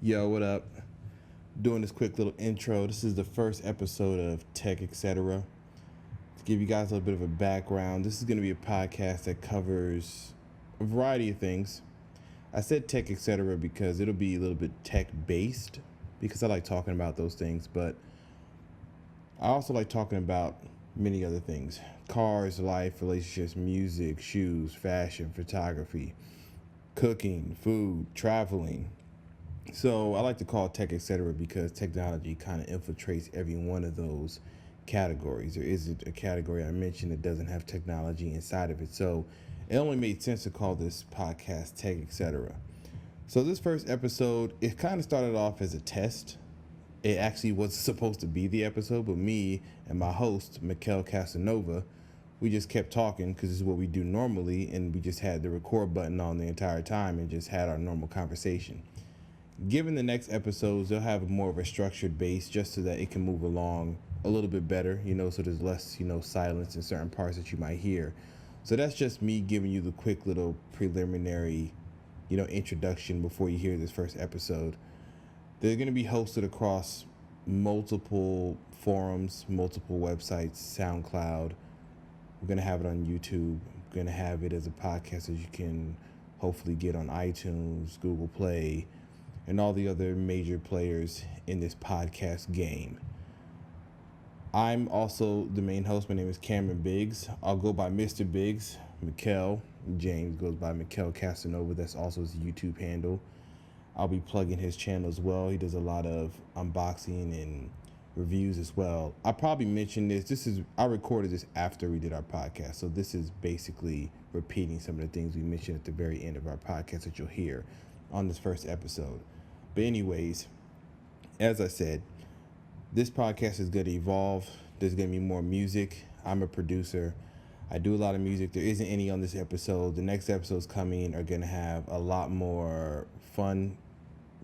Yo, what up? Doing this quick little intro. This is the first episode of Tech, Etc. To give you guys a little bit of a background, this is going to be a podcast that covers a variety of things. I said Tech, Etc. because it'll be a little bit tech-based because I like talking about those things, but I also like talking about many other things. Cars, life, relationships, music, shoes, fashion, photography, cooking, food, traveling. So I like to call tech, etc., because technology kind of infiltrates every one of those categories. There isn't a category I mentioned that doesn't have technology inside of it. So it only made sense to call this podcast Tech, etc. So this first episode, it kind of started off as a test. It actually was supposed to be the episode, but me and my host, Mikel Casanova, we just kept talking because this is what we do normally, and we just had the record button on the entire time and just had our normal conversation. Given the next episodes, they'll have more of a structured base just so that it can move along a little bit better, so there's less, silence in certain parts that you might hear. So that's just me giving you the quick little preliminary, introduction before you hear this first episode. They're going to be hosted across multiple forums, multiple websites, SoundCloud. We're going to have it on YouTube. We're going to have it as a podcast that you can hopefully get on iTunes, Google Play, and all the other major players in this podcast game. I'm also the main host. My name is Cameron Biggs. I'll go by Mr. Biggs. Mikel James goes by Mikel Casanova. That's also his YouTube handle. I'll be plugging his channel as well. He does a lot of unboxing and reviews as well. I probably mentioned this. I recorded this after we did our podcast. So this is basically repeating some of the things we mentioned at the very end of our podcast that you'll hear on this first episode. But anyways, as I said, this podcast is going to evolve. There's going to be more music. I'm a producer. I do a lot of music. There isn't any on this episode. The next episodes coming are going to have a lot more fun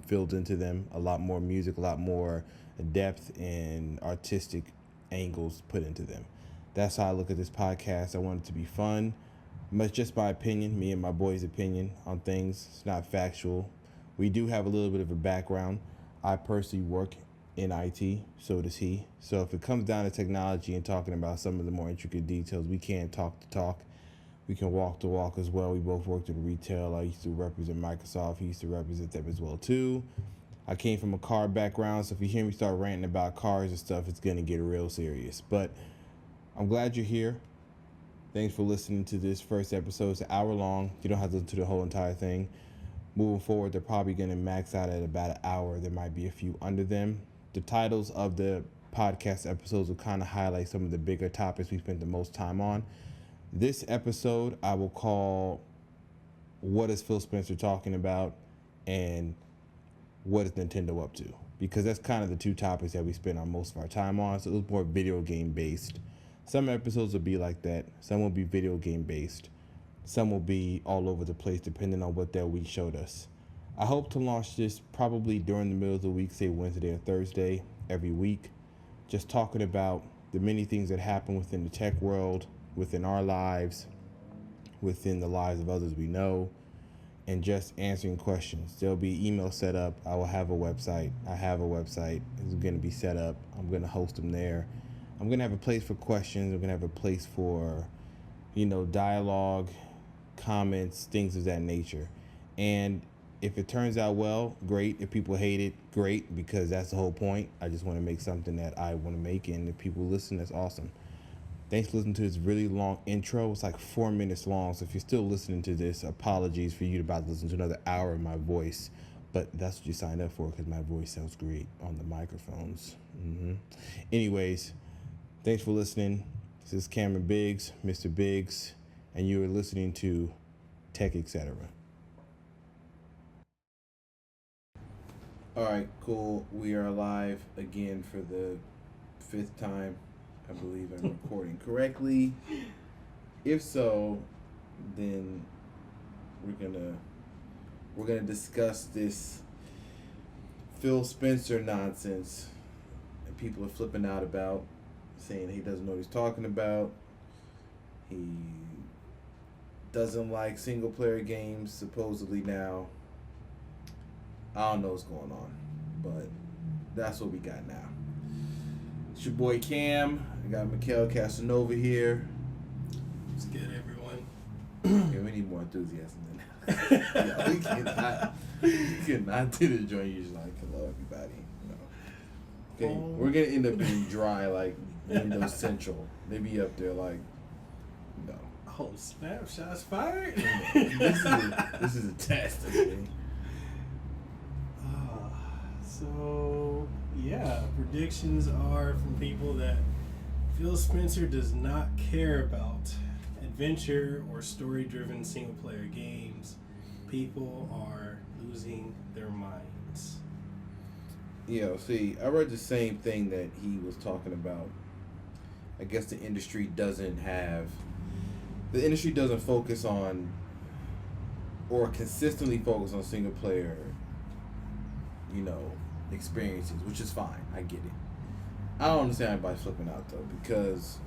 filled into them, a lot more music, a lot more depth and artistic angles put into them. That's how I look at this podcast. I want it to be fun. It's just my opinion, me and my boy's opinion on things. It's not factual. We do have a little bit of a background. I personally work in IT, so does he. So if it comes down to technology and talking about some of the more intricate details, we can't talk the talk. We can walk the walk as well. We both worked in retail. I used to represent Microsoft. He used to represent them as well too. I came from a car background, so if you hear me start ranting about cars and stuff, it's going to get real serious. But I'm glad you're here. Thanks for listening to this first episode. It's an hour long. You don't have to listen to the whole entire thing. Moving forward, they're probably going to max out at about an hour. There might be a few under them. The titles of the podcast episodes will kind of highlight some of the bigger topics we spent the most time on. This episode I will call What is Phil Spencer Talking About and What is Nintendo Up To? Because that's kind of the two topics that we spend on most of our time on. So it was more video game based. Some episodes will be like that. Some will be video game based. Some will be all over the place depending on what that week showed us. I hope to launch this probably during the middle of the week, say Wednesday or Thursday, every week. Just talking about the many things that happen within the tech world, within our lives, within the lives of others we know, and just answering questions. There'll be email set up. I will have a website. I have a website. It's going to be set up. I'm going to host them there. I'm going to have a place for questions. I'm going to have a place for, dialogue, comments, things of that nature. And if it turns out well, great. If people hate it, great, because that's the whole point. I just want to make something that I want to make, and if people listen, that's awesome. Thanks for listening to this really long intro. It's like 4 minutes long, so if you're still listening to this, apologies for you about to listen to another hour of my voice, but that's what you signed up for because my voice sounds great on the microphones. Anyways, thanks for listening. This is Cameron Biggs, Mr. Biggs, and you are listening to Tech, Etc. All right, cool. We are live again for the 5th time. I believe I'm recording correctly. If so, then we're gonna discuss this Phil Spencer nonsense that people are flipping out about, saying he doesn't know what he's talking about. He doesn't like single player games supposedly now. I don't know what's going on, but that's what we got now. It's your boy Cam. I got Mikhail Casanova here. What's good, everyone? Yeah, we need more enthusiasm than that. We cannot do the joint usually like, hello, everybody. No. Okay, we're going to end up being dry like Windows Central. They be up there like, no. Oh, snap. Shots fired? This is a test. Okay? So, yeah, predictions are from people that Phil Spencer does not care about adventure or story-driven single-player games. People are losing their minds. Yeah, see, I read the same thing that he was talking about. I guess the industry doesn't focus on or consistently focus on single-player, experiences, which is fine. I get it. I don't understand everybody flipping out though, because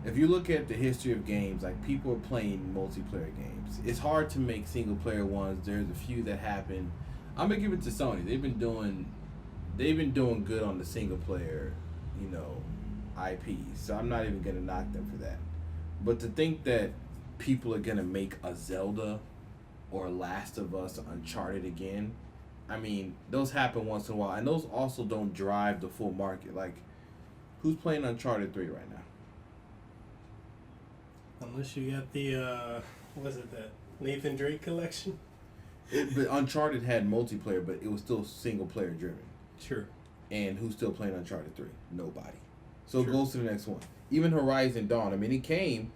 if you look at the history of games, like people are playing multiplayer games. It's hard to make single player ones. There's a few that happen. I'm gonna give it to Sony. They've been doing good on the single player, IPs. So I'm not even gonna knock them for that. But to think that people are gonna make a Zelda or Last of Us or Uncharted again, I mean, those happen once in a while, and those also don't drive the full market. Like, who's playing Uncharted 3 right now? Unless you got the, that Nathan Drake collection? But Uncharted had multiplayer, but it was still single-player driven. Sure. And who's still playing Uncharted 3? Nobody. So Sure. It goes to the next one. Even Horizon Dawn, I mean, it came,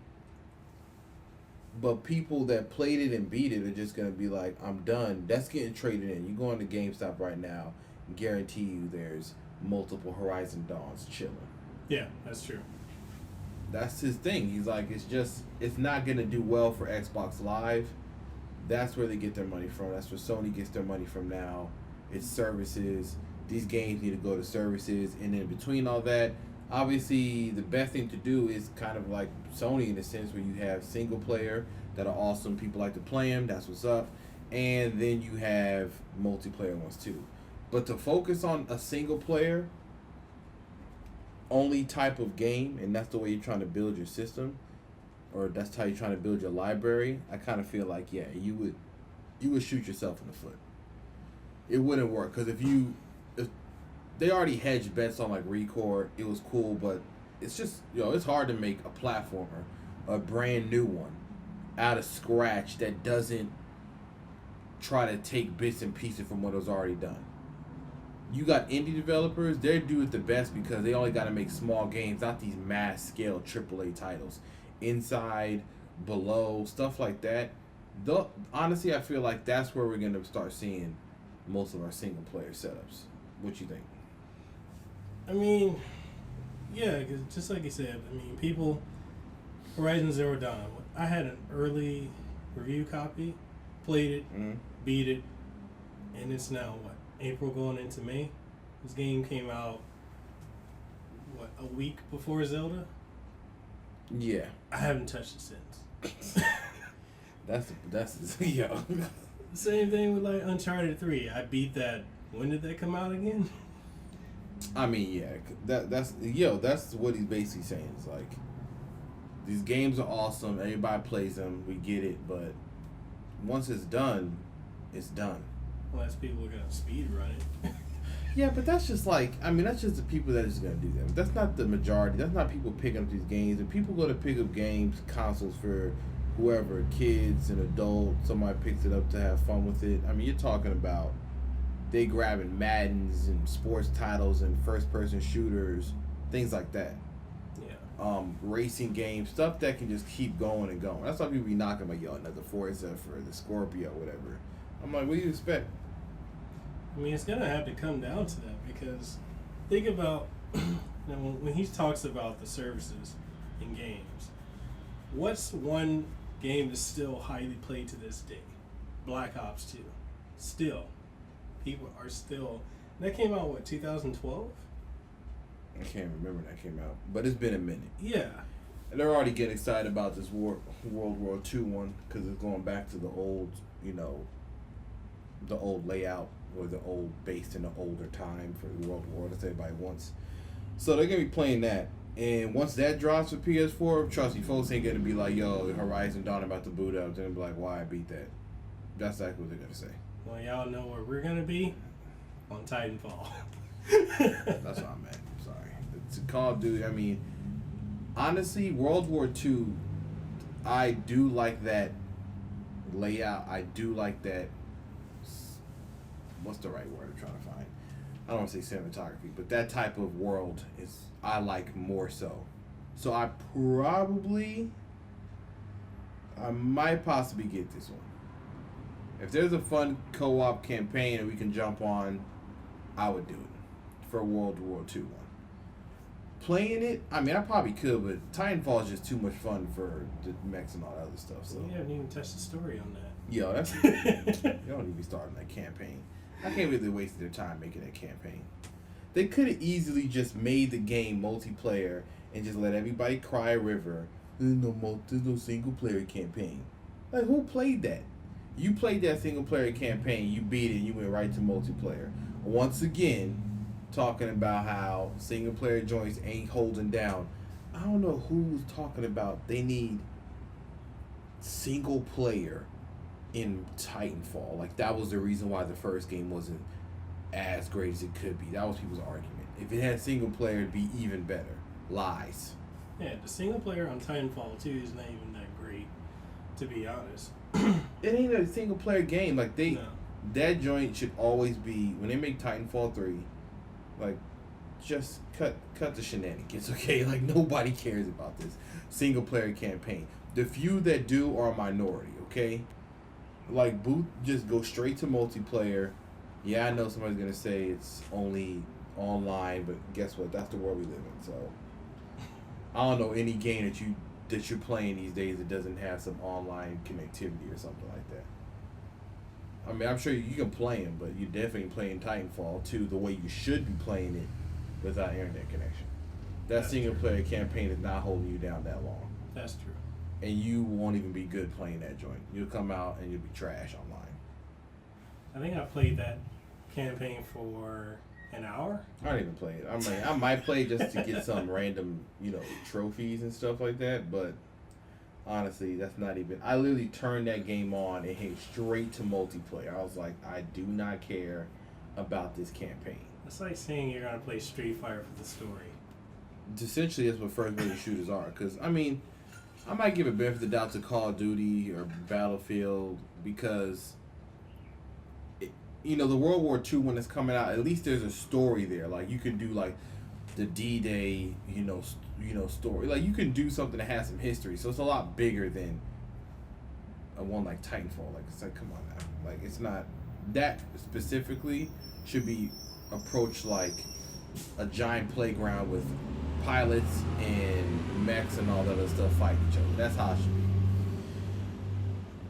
but people that played it and beat it are just going to be like, I'm done. That's getting traded in. You go into GameStop right now, guarantee you there's multiple Horizon Dawns chilling. Yeah, that's true. That's his thing. He's like, it's not going to do well for Xbox Live. That's where they get their money from. That's where Sony gets their money from now. It's services. These games need to go to services. And then between all that, obviously, the best thing to do is kind of like Sony in a sense, where you have single player that are awesome. People like to play them. That's what's up. And then you have multiplayer ones too. But to focus on a single player only type of game, and that's the way you're trying to build your system, or that's how you're trying to build your library, I kind of feel like, yeah, you would shoot yourself in the foot. It wouldn't work, because if they already hedged bets on like Record, it was cool, but it's just, it's hard to make a platformer, a brand new one, out of scratch that doesn't try to take bits and pieces from what was already done. You got indie developers, they do it the best because they only got to make small games, not these mass scale AAA titles. Inside, Below, stuff like that. Honestly, I feel like that's where we're going to start seeing most of our single player setups. What you think? I mean, yeah, 'cause just like you said, people, Horizon Zero Dawn, I had an early review copy, played it, beat it, and it's now, April going into May? This game came out, a week before Zelda? Yeah. I haven't touched it since. That's yo. Same thing with like Uncharted 3. I beat that. When did that come out again? I mean, yeah, that's what he's basically saying. It's like, these games are awesome. Everybody plays them. We get it, but once it's done, it's done. Unless people are gonna speed run it. Yeah, but that's just that's just the people that are just gonna do that. That's not the majority. That's not people picking up these games. If people go to pick up consoles for whoever, kids, an adult, somebody picks it up to have fun with it. I mean, you're talking about they grabbing Maddens and sports titles and first-person shooters, things like that. Yeah. Racing games, stuff that can just keep going and going. That's why people be knocking like, yo, another Forza for the Scorpio, whatever. I'm like, what do you expect? I mean, it's gonna have to come down to that, because think about when he talks about the services in games. What's one game that's still highly played to this day? Black Ops 2. Still, people are still. That came out 2012? I can't remember that came out, but it's been a minute. Yeah. And they're already getting excited about this World War II one, because it's going back to the old, the old layout. or the old based in the older time for the World War that everybody wants. So they're gonna be playing that. And once that drops for PS4, trust me, folks ain't gonna be like, yo, Horizon Dawn about to boot up. They're gonna be like, why I beat that? That's exactly what they're gonna say. Well, y'all know where we're gonna be on Titanfall. That's what I'm at. I'm sorry. It's a Call of Duty. I mean, honestly, World War II, I do like that layout. I do like that. What's the right word I'm trying to find? I don't want to say cinematography, but that type of world is I like more so. So I might possibly get this one. If there's a fun co-op campaign that we can jump on, I would do it for World War II one. Playing it, I mean, I probably could, but Titanfall is just too much fun for the mechs and all that other stuff. So You haven't even touched the story on that. yo, that's you don't need to be starting that campaign. I can't believe they wasted their time making that campaign. They could have easily just made the game multiplayer and just let everybody cry a river. There's no single player campaign. Like, who played that? You played that single player campaign, you beat it, and you went right to multiplayer. Once again, talking about how single player joints ain't holding down. I don't know who's talking about they need single player in Titanfall. Like, that was the reason why the first game wasn't as great as it could be. That was people's argument. If it had single player, it'd be even better. Lies. Yeah, the single player on Titanfall 2 is not even that great, to be honest. It ain't a single player game. Like, No. that joint should always be, when they make Titanfall 3, like, just cut the shenanigans, okay? Like, nobody cares about this single player campaign. The few that do are a minority, okay? Like, just go straight to multiplayer. Yeah, I know somebody's gonna say it's only online, but guess what? That's the world we live in. So I don't know any game that you're playing these days that doesn't have some online connectivity or something like that. I mean, I'm sure you can play them, but you're definitely playing Titanfall 2 the way you should be playing it without internet connection. That single player campaign is not holding you down that long. That's true. And you won't even be good playing that joint. You'll come out and you'll be trash online. I think I played that campaign for an hour. I don't even play it. I might play just to get some random, trophies and stuff like that. But honestly, that's not even. I literally turned that game on and hit straight to multiplayer. I was like, I do not care about this campaign. It's like saying you're gonna play Street Fighter for the story. Essentially, that's what first-person shooters are. Because I mean, I might give a benefit of the doubt to Call of Duty or Battlefield because. The World War II when it's coming out, at least there's a story there. Like, you can do like the D-Day, story. Like, you can do something that has some history. So it's a lot bigger than a one like Titanfall. Like, it's like, come on now. Like, it's not that specifically should be approached like a giant playground with pilots and mechs and all that other stuff fighting each other. That's how it should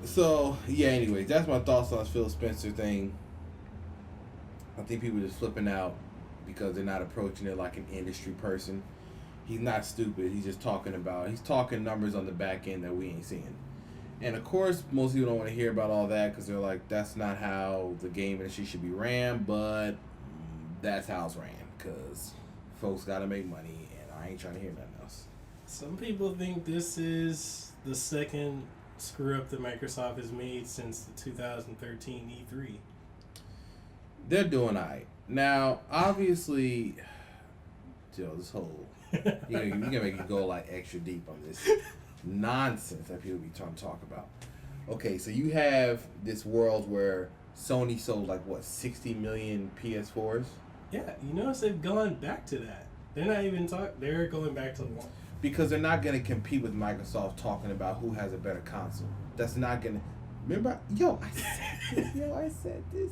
be. So yeah. Anyways, that's my thoughts on this Phil Spencer thing. I think people are just flipping out because they're not approaching it like an industry person. He's not stupid. He's just talking numbers on the back end that we ain't seeing. And of course, most people don't want to hear about all that because they're like, that's not how the game industry should be ran, but that's how it's ran because folks got to make money and I ain't trying to hear nothing else. Some people think this is the second screw up that Microsoft has made since the 2013 E3. They're doing alright. Now, obviously, this whole you gotta make it go like extra deep on this nonsense that people be trying to talk about. Okay, so you have this world where Sony sold like 60 million PS4s. Yeah, you notice they've gone back to that. They're not even they're going back to one. Because they're not gonna compete with Microsoft talking about who has a better console. That's not gonna. Remember, I said this.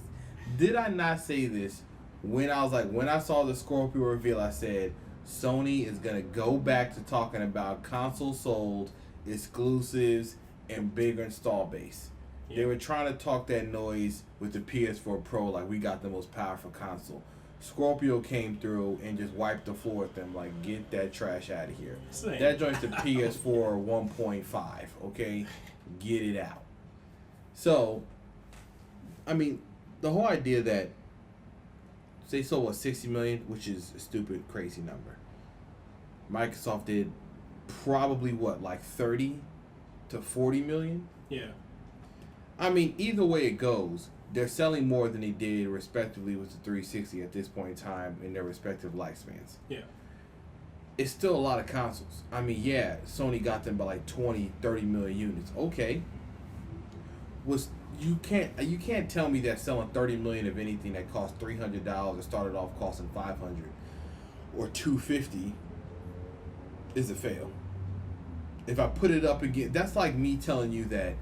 Did I not say this when I saw the Scorpio reveal? I said Sony is gonna go back to talking about console sold, exclusives, and bigger install base. Yeah. They were trying to talk that noise with the PS4 Pro like we got the most powerful console. Scorpio came through and just wiped the floor with them like, get that trash out of here. Same. That joint's the PS4 1.5, okay? Get it out. So, I mean, the whole idea that They sold what, 60 million, which is a stupid, crazy number. Microsoft did probably what, like 30 to 40 million? Yeah. I mean, either way it goes, they're selling more than they did respectively with the 360 at this point in time in their respective lifespans. Yeah. It's still a lot of consoles. I mean, yeah, Sony got them by like 20, 30 million units. Okay. You can't tell me that selling 30 million of anything that cost $300 or started off costing 500 or 250 is a fail. If I put it up again, that's like me telling you that,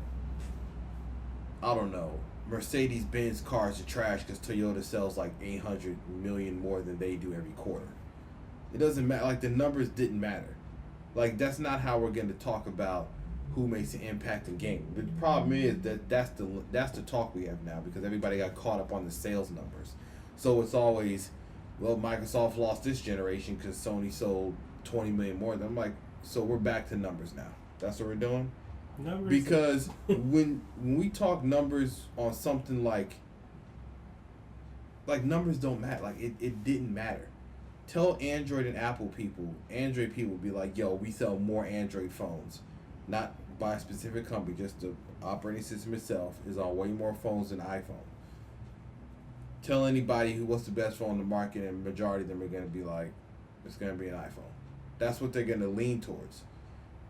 I don't know, Mercedes-Benz cars are trash because Toyota sells like 800 million more than they do every quarter. It doesn't matter. Like, the numbers didn't matter. Like, that's not how we're going to talk about who makes an impact in game. The problem is that's the talk we have now because everybody got caught up on the sales numbers. So it's always, well, Microsoft lost this generation because Sony sold 20 million more. I'm like, so we're back to numbers now. That's what we're doing? Numbers. Because when we talk numbers on something like numbers don't matter. Like, it didn't matter. Tell Android and Apple people, Android people be like, yo, we sell more Android phones. Not by a specific company, just the operating system itself is on way more phones than iPhone. Tell anybody what's the best phone in the market, and majority of them are going to be like, it's going to be an iPhone. That's what they're going to lean towards.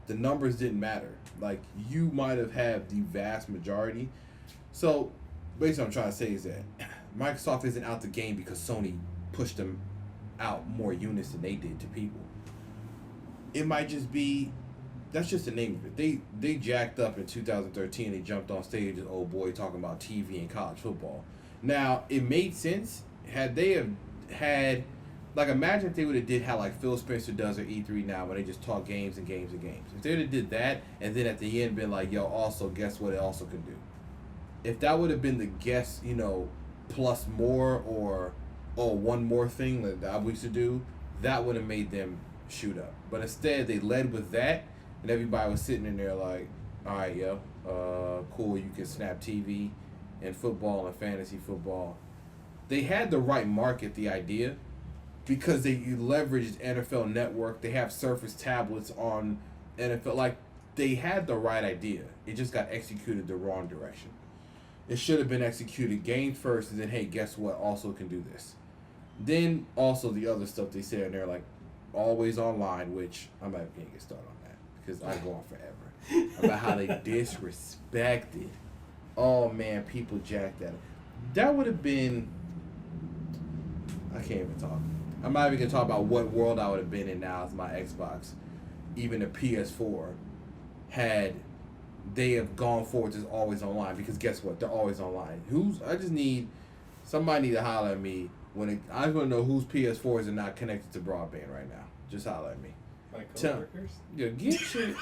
The numbers didn't matter. Like, you might have had the vast majority. So, basically what I'm trying to say is that Microsoft isn't out the game because Sony pushed them out more units than they did to people. It might just be, that's just the name of it. They jacked up in 2013. They jumped on stage as old boy talking about TV and college football. Now, it made sense had they have had, like, imagine if they would have did how like Phil Spencer does at E3 now, when they just talk games and games and games. If they would have did that and then at the end been like, yo, also guess what it also can do. If that would have been the guess, plus more or one more thing that we should do, that would have made them shoot up. But instead, they led with that, and everybody was sitting in there like, all right, yo, cool, you can snap TV and football and fantasy football. They had the right market, the idea, because they leveraged NFL Network. They have Surface tablets on NFL. Like, they had the right idea. It just got executed the wrong direction. It should have been executed game first, and then, hey, guess what? Also can do this. Then also the other stuff they said, and they're like, always online, which I'm not going to get started on that because I go on forever about how they disrespected. Oh man, people jacked at it. That would have been, I can't even talk. I'm not even going to talk about what world I would have been in now as my Xbox, even the PS4, had they have gone forward as always online, because guess what? They're always online. Somebody need to holler at me. I just want to know whose PS4s are not connected to broadband right now. Just holler at me. My coworkers? Yeah, get your...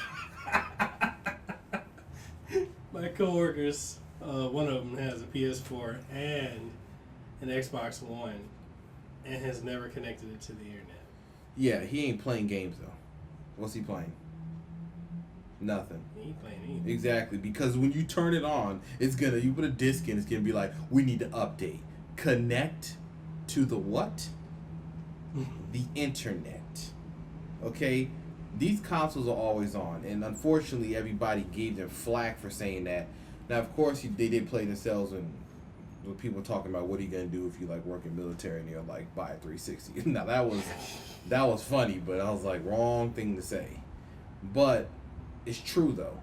My coworkers, one of them has a PS4 and an Xbox One and has never connected it to the internet. Yeah, he ain't playing games though. What's he playing? Nothing. He ain't playing anything. Exactly, because when you turn it on, you put a disc in, it's gonna be like, we need to update. Connect to the what? The internet. Okay? These consoles are always on, and unfortunately everybody gave them flack for saying that. Now, of course, they did play themselves, and with people talking about what are you gonna do if you like work in military and you're like buy a 360. Now that was funny, but I was like, wrong thing to say. But it's true though.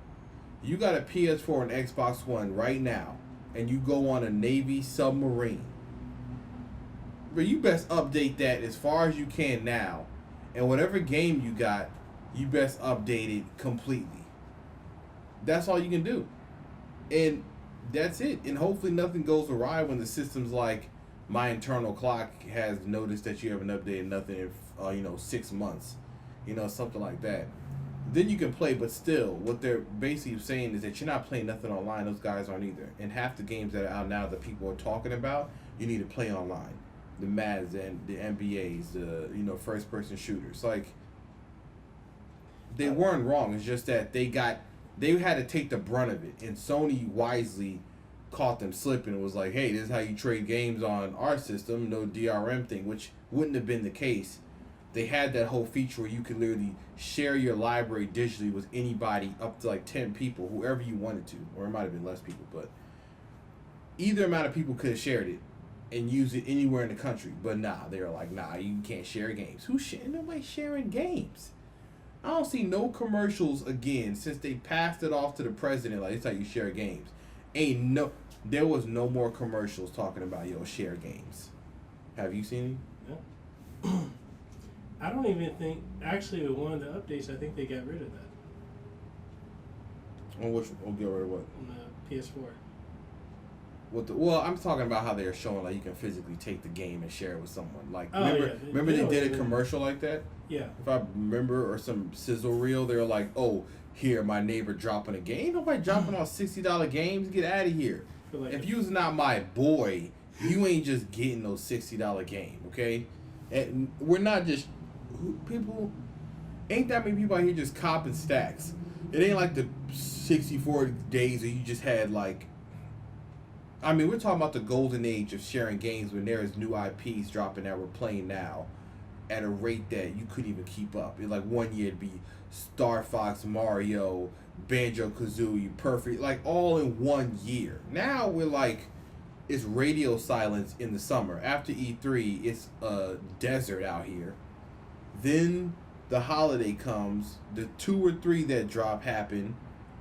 You got a PS4 and Xbox One right now, and you go on a Navy submarine. But you best update that as far as you can now, and whatever game you got, you best update it completely. That's all you can do, and that's it. And hopefully nothing goes awry when the system's like, my internal clock has noticed that you haven't updated nothing in 6 months, something like that. Then you can play, but still, what they're basically saying is that you're not playing nothing online. Those guys aren't either. And half the games that are out now that people are talking about, you need to play online. The Mads and the NBAs, the first-person shooters. Like, they weren't wrong. It's just that they had to take the brunt of it, and Sony wisely caught them slipping and was like, hey, this is how you trade games on our system, no DRM thing, which wouldn't have been the case. They had that whole feature where you could literally share your library digitally with anybody up to like 10 people, whoever you wanted to, or it might have been less people, but either amount of people could have shared it and use it anywhere in the country. But nah, they were like, nah, you can't share games. Nobody sharing games. I don't see no commercials again since they passed it off to the president. Like, it's how you share games. There was no more commercials talking about share games. Have you seen it? Yeah. I don't even think, actually, with one of the updates, I think they got rid of that. On which, get rid of what? On the PS4. Well, I'm talking about how they're showing like you can physically take the game and share it with someone. Like, remember they did a commercial like that? Yeah. If I remember, or some sizzle reel, they were like, oh, here, my neighbor dropping a game. Ain't nobody dropping on $60 games. Get out of here. Like if you's not my boy, you ain't just getting those $60 game, okay? And we're not just people. Ain't that many people out here just copping stacks? It ain't like the 64 days that you just had like. I mean, we're talking about the golden age of sharing games when there is new IPs dropping that we're playing now at a rate that you couldn't even keep up. It like 1 year it'd be Star Fox, Mario, Banjo-Kazooie, Perfect, like all in 1 year. Now we're like, it's radio silence in the summer. After E3, it's a desert out here. Then the holiday comes, the 2 or 3 that drop happen.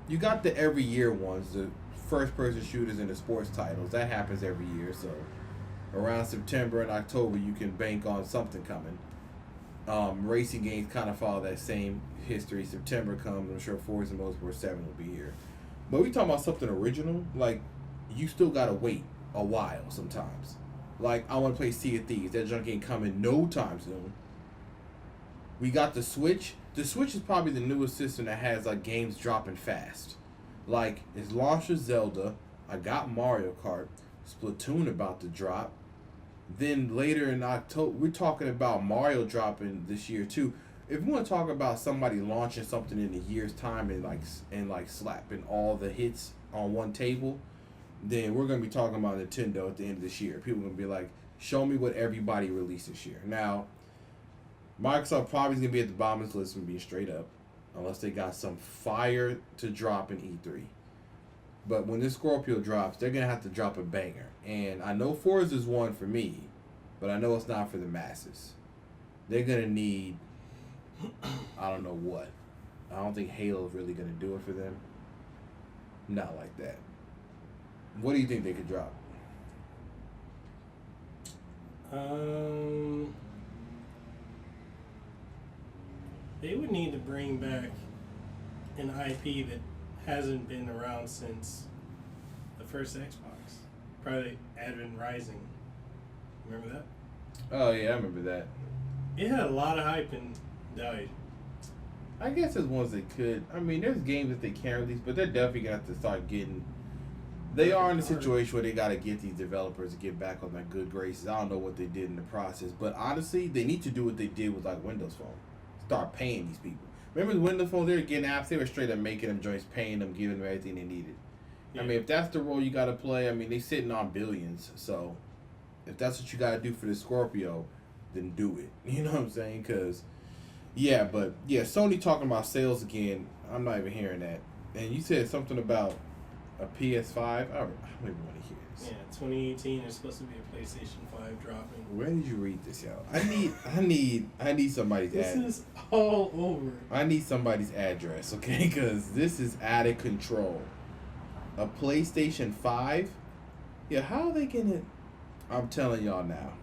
You got the every year ones, the first person shooters and the sports titles. That happens every year, so around September and October you can bank on something coming. Racing games kind of follow that same history. September comes, I'm sure Forza Motorsport 7 will be here. But we talking about something original, like you still gotta wait a while sometimes. Like, I want to play Sea of Thieves. That junk ain't coming no time soon. We got the Switch. The Switch is probably the newest system that has like games dropping fast. Like, it's launched with Zelda. I got Mario Kart. Splatoon about to drop. Then later in October, we're talking about Mario dropping this year too. If you want to talk about somebody launching something in a year's time and slapping all the hits on one table, then we're gonna be talking about Nintendo at the end of this year. People are gonna be like, show me what everybody released this year. Now, Microsoft probably is gonna be at the bottom of this list and be straight up, unless they got some fire to drop in E3. But when this Scorpio drops, they're going to have to drop a banger. And I know Forza is one for me, but I know it's not for the masses. They're going to need, I don't know what. I don't think Halo is really going to do it for them. Not like that. What do you think they could drop? They would need to bring back an IP that hasn't been around since the first Xbox. Probably Advent Rising. Remember that? Oh, yeah, I remember that. It had a lot of hype and died. I guess there's ones they could. I mean, there's games that they can't release, but they're definitely going to have to start getting. They are in a situation where they got to get these developers to get back on their good graces. I don't know what they did in the process, but honestly, they need to do what they did with like Windows Phone. Start paying these people. Remember the Windows Phone? They were getting apps. They were straight up making them joints, paying them, giving them everything they needed. Yeah. I mean, if that's the role you got to play, I mean, they sitting on billions. So if that's what you got to do for the Scorpio, then do it. You know what I'm saying? Because, yeah, but, yeah, Sony talking about sales again. I'm not even hearing that. And you said something about a PS5. I don't even want to hear this. Yeah, 2018 is supposed to be a PlayStation 5 dropping. Where did you read this, yo? I need somebody's address. This is all over. I need somebody's address, okay? Because this is out of control. A PlayStation 5? Yeah, how are they gonna... I'm telling y'all now.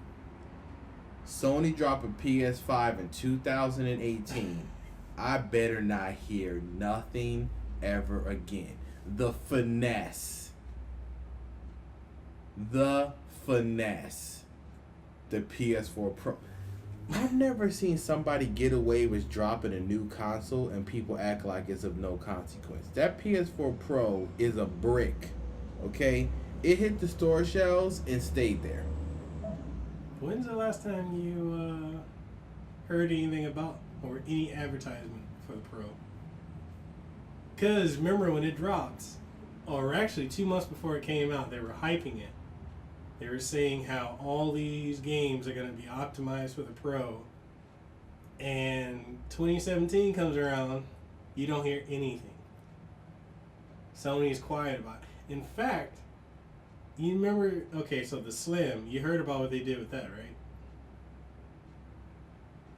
Sony drop a PS5 in 2018. I better not hear nothing ever again. The finesse. The PS4 Pro. I've never seen somebody get away with dropping a new console and people act like it's of no consequence. That PS4 Pro is a brick, okay? It hit the store shelves and stayed there. When's the last time you heard anything about or any advertisement for the Pro? Because remember when it dropped, or actually 2 months before it came out, they were hyping it. They were saying how all these games are going to be optimized for the Pro. And 2017 comes around, you don't hear anything. Sony is quiet about it. In fact, you remember, okay, so the Slim, you heard about what they did with that, right?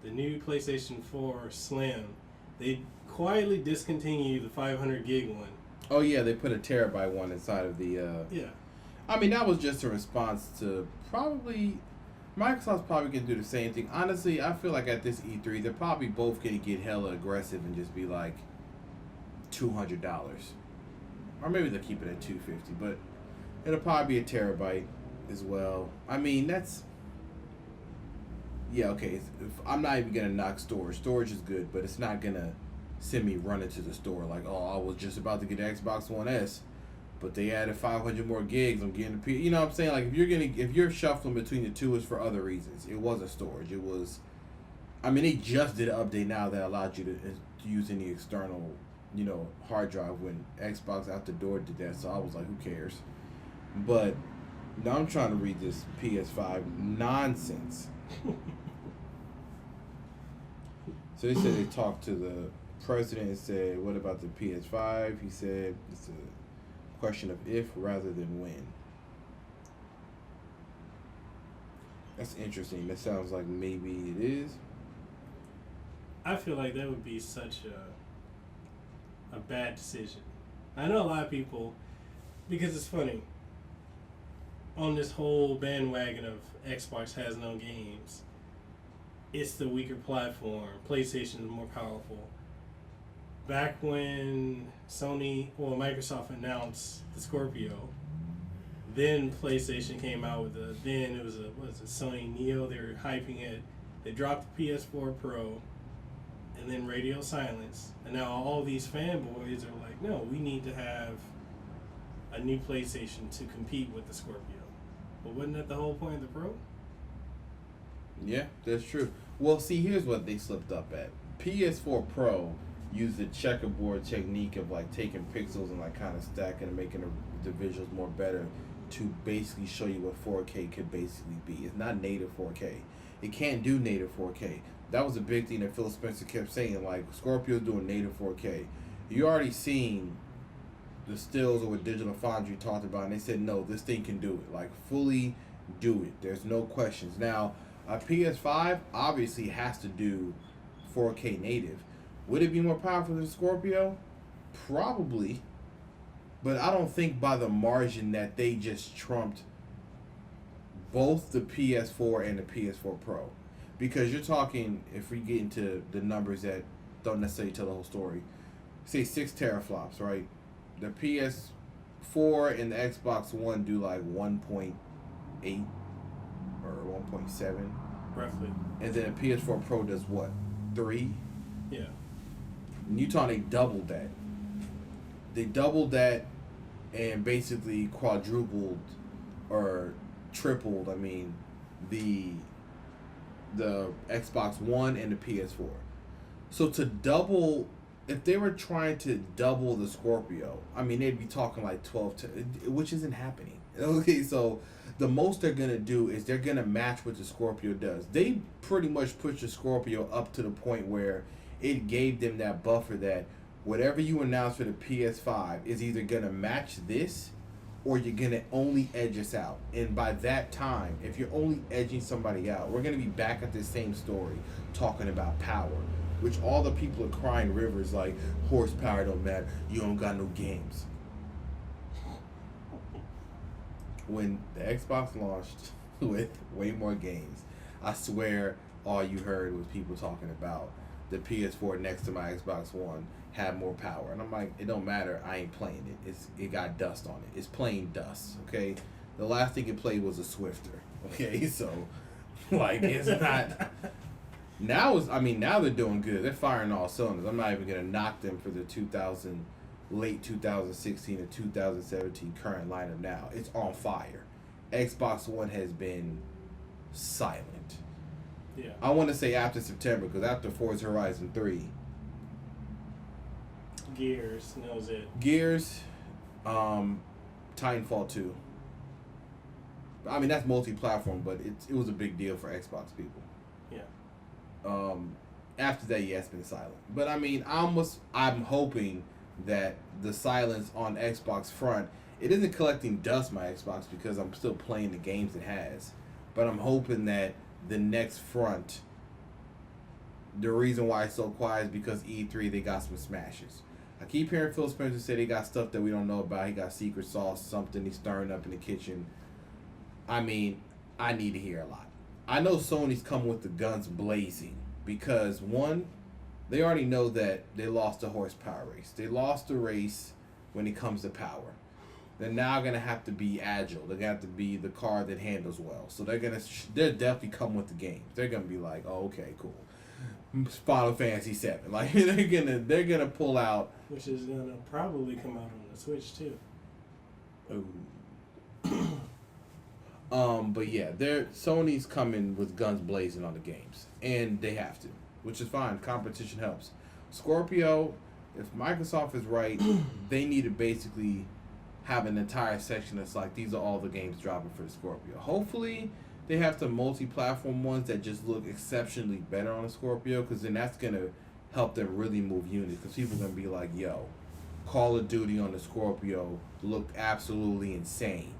The new PlayStation 4 Slim, they quietly discontinued the 500 gig one. Oh yeah, they put a terabyte one inside of the. Yeah. I mean, that was just a response to probably Microsoft's probably gonna do the same thing. Honestly, I feel like at this E3, they're probably both gonna get hella aggressive and just be like $200, or maybe they'll keep it at $250, but it'll probably be a terabyte as well. I mean, that's. Yeah, okay. I'm not even gonna knock storage. Storage is good, but it's not gonna send me running to the store like, oh, I was just about to get an Xbox One S, but they added 500 more gigs. I'm getting the you know what I'm saying? Like if you're shuffling between the two, it's for other reasons. It wasn't storage. It was. I mean, they just did an update now that allowed you to use any external, hard drive when Xbox out the door did that. So I was like, who cares? But now I'm trying to read this PS5 nonsense. So they said they talked to the president and said, what about the PS5? He said it's a question of if rather than when. That's interesting. That sounds like maybe it is. I feel like that would be such a bad decision. I know a lot of people, because it's funny, on this whole bandwagon of Xbox has no games, it's the weaker platform. PlayStation is more powerful. Back when Microsoft announced the Scorpio, then PlayStation came out with then it was Sony Neo. They were hyping it. They dropped the PS4 Pro, and then radio silence. And now all these fanboys are like, no, we need to have a new PlayStation to compete with the Scorpio. But wasn't that the whole point of the Pro? Yeah, that's true. Well, see, here's what they slipped up at. PS4 Pro used the checkerboard technique of like taking pixels and like kind of stacking and making the visuals more better to basically show you what 4K could basically be. It's not native 4K. It can't do native 4K. That was a big thing that Phil Spencer kept saying, like, Scorpio's doing native 4K. You already seen the stills or what Digital Foundry talked about, and they said, no, this thing can do it. Like, fully do it. There's no questions. Now, a PS5 obviously has to do 4K native. Would it be more powerful than Scorpio? Probably. But I don't think by the margin that they just trumped both the PS4 and the PS4 Pro. Because you're talking, if we get into the numbers that don't necessarily tell the whole story, say 6 teraflops, right? The PS4 and the Xbox One do like 1.8 or 1.7. Roughly. And then the PS4 Pro does what? 3? Yeah. In Utah, they doubled that. They doubled that and basically quadrupled or tripled, the Xbox One and the PS4. So to double, if they were trying to double the Scorpio, they'd be talking like 12, which isn't happening. Okay, so the most they're going to do is they're going to match what the Scorpio does. They pretty much pushed the Scorpio up to the point where it gave them that buffer that whatever you announce for the PS5 is either going to match this or you're going to only edge us out. And by that time, if you're only edging somebody out, we're going to be back at the same story talking about power, which all the people are crying rivers like, horsepower don't matter, you don't got no games. When the Xbox launched with way more games, I swear all you heard was people talking about the PS4 next to my Xbox One had more power. And I'm like, it don't matter, I ain't playing it. It got dust on it. It's plain dust, okay? The last thing it played was a Swifter, okay? So, like, it's not... Now they're doing good. They're firing all cylinders. I'm not even going to knock them for the late 2016 and 2017 current lineup now. It's on fire. Xbox One has been silent. Yeah. I want to say after September, because after Forza Horizon 3... Gears knows it. Gears, Titanfall 2. I mean, that's multi-platform, but it was a big deal for Xbox people. Yeah. After that, yeah, it's been silent. But I mean, I'm hoping that the silence on Xbox front, it isn't collecting dust my Xbox because I'm still playing the games it has. But I'm hoping that the next front, the reason why it's so quiet is because E3, they got some smashes. I keep hearing Phil Spencer say they got stuff that we don't know about. He got secret sauce, something he's stirring up in the kitchen. I mean, I need to hear a lot. I know Sony's come with the guns blazing because, one, they already know that they lost the horsepower race. They lost the race when it comes to power. They're now going to have to be agile. They're going to have to be the car that handles well. So they'll definitely come with the games. They're going to be like, oh, okay, cool. Final Fantasy 7. Like, they're gonna pull out, which is gonna probably come out on the Switch too. But yeah, Sony's coming with guns blazing on the games, and they have to, which is fine. Competition helps. Scorpio, if Microsoft is right, they need to basically have an entire section that's like, these are all the games dropping for the Scorpio. Hopefully, they have some multi-platform ones that just look exceptionally better on the Scorpio, because then that's going to help them really move units, because people are going to be like, yo, Call of Duty on the Scorpio looked absolutely insane.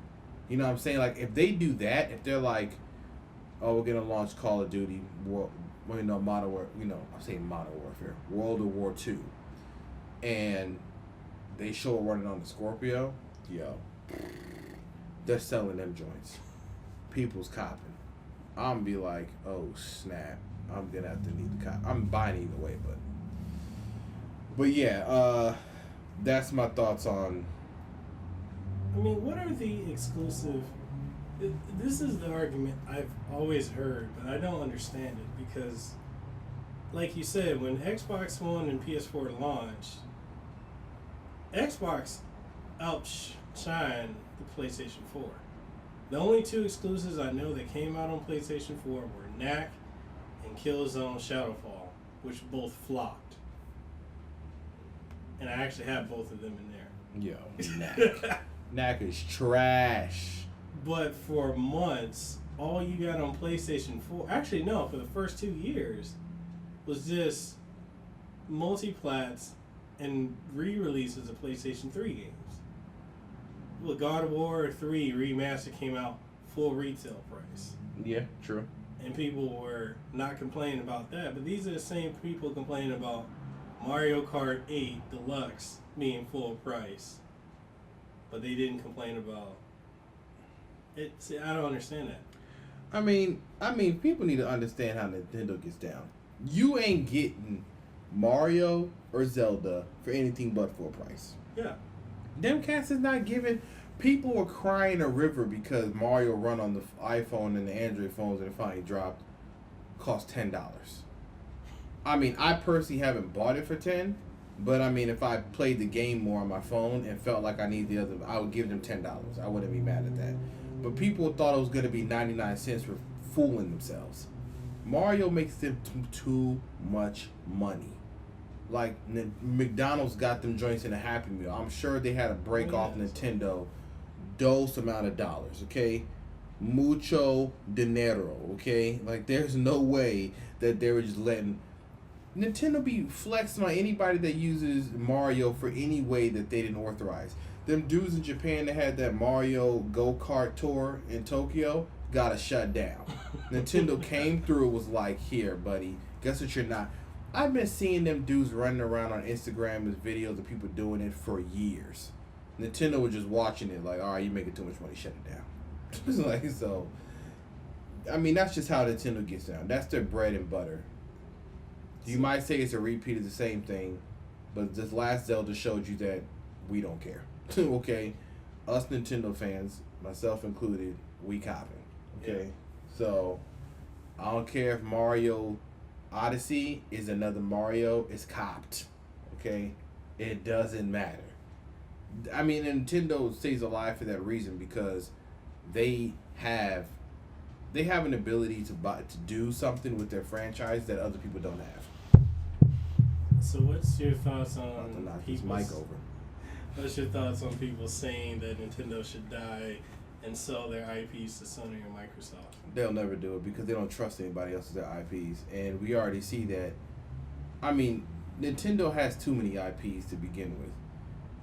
You know what I'm saying? Like, if they do that, if they're like, oh, we're going to launch Call of Duty, Modern Warfare, World of War II, and they show it running on the Scorpio, yo, they're selling them joints. People's copping. I'm gonna be like, oh snap! I'm gonna have to need the cop. I'm buying either way, but yeah, that's my thoughts on. I mean, what are the exclusive? This is the argument I've always heard, but I don't understand it because, like you said, when Xbox One and PS4 launched, Xbox outshined the PlayStation 4. The only two exclusives I know that came out on PlayStation 4 were Knack and Killzone Shadowfall, which both flopped. And I actually have both of them in there. Yo, Knack. Knack is trash. But for months, all you got on PlayStation 4, actually no, for the first 2 years, was just multi-plats and re-releases of PlayStation 3 games. Well, God of War 3 Remastered came out full retail price. Yeah, true. And people were not complaining about that. But these are the same people complaining about Mario Kart 8 Deluxe being full price. But they didn't complain about it. See, I don't understand that. I mean, people need to understand how Nintendo gets down. You ain't getting Mario or Zelda for anything but full price. Yeah. Them cats is not giving. People were crying a river because Mario run on the iPhone and the Android phones and it finally dropped. Cost $10. I mean, I personally haven't bought it for $10, but I mean, if I played the game more on my phone and felt like I need the other, I would give them $10. I wouldn't be mad at that. But people thought it was going to be 99 cents for fooling themselves. Mario makes them too much money. Like, McDonald's got them joints in a Happy Meal. I'm sure they had to break off Nintendo those amount of dollars, okay? Mucho dinero, okay? Like, there's no way that they were just letting Nintendo be flexing on anybody that uses Mario for any way that they didn't authorize. Them dudes in Japan that had that Mario go-kart tour in Tokyo got to shut down. Nintendo came through, was like, here, buddy, guess what you're not. I've been seeing them dudes running around on Instagram with videos of people doing it for years. Nintendo was just watching it like, all right, you're making too much money, shut it down. It's like, so, I mean, that's just how Nintendo gets down. That's their bread and butter. You might say it's a repeat of the same thing, but this last Zelda showed you that we don't care. Okay? Us Nintendo fans, myself included, we copping. Okay? Yeah. So, I don't care if Mario Odyssey is another Mario, it's copped. Okay? It doesn't matter. I mean, Nintendo stays alive for that reason because they have an ability to do something with their franchise that other people don't have. So what's your thoughts on knock this mic over? What's your thoughts on people saying that Nintendo should die and sell their IPs to Sony or Microsoft? They'll never do it because they don't trust anybody else with their IPs, and we already see that. I mean, Nintendo has too many IPs to begin with,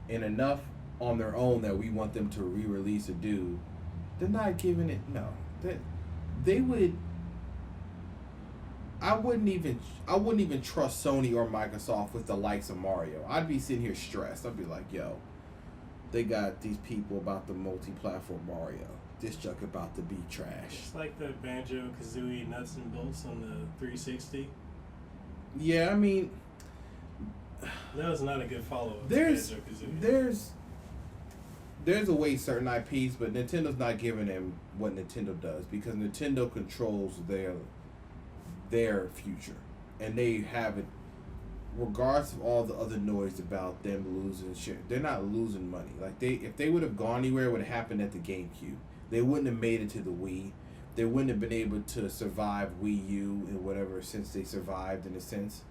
and enough on their own that we want them to re-release or do. They're not giving it. No, they would. I wouldn't even trust Sony or Microsoft with the likes of Mario. I'd be sitting here stressed. I'd be like, yo, they got these people about the multi-platform Mario. This junk about to be trash. It's like the Banjo-Kazooie nuts and bolts on the 360. Yeah, I mean, that was not a good follow-up. There's a way certain IPs, but Nintendo's not giving them what Nintendo does because Nintendo controls their future, and they have it regardless of all the other noise about them losing shit. They're not losing money. Like if they would have gone anywhere, it would have happened at the GameCube. They wouldn't have made it to the Wii. They wouldn't have been able to survive Wii U and whatever since they survived in a sense,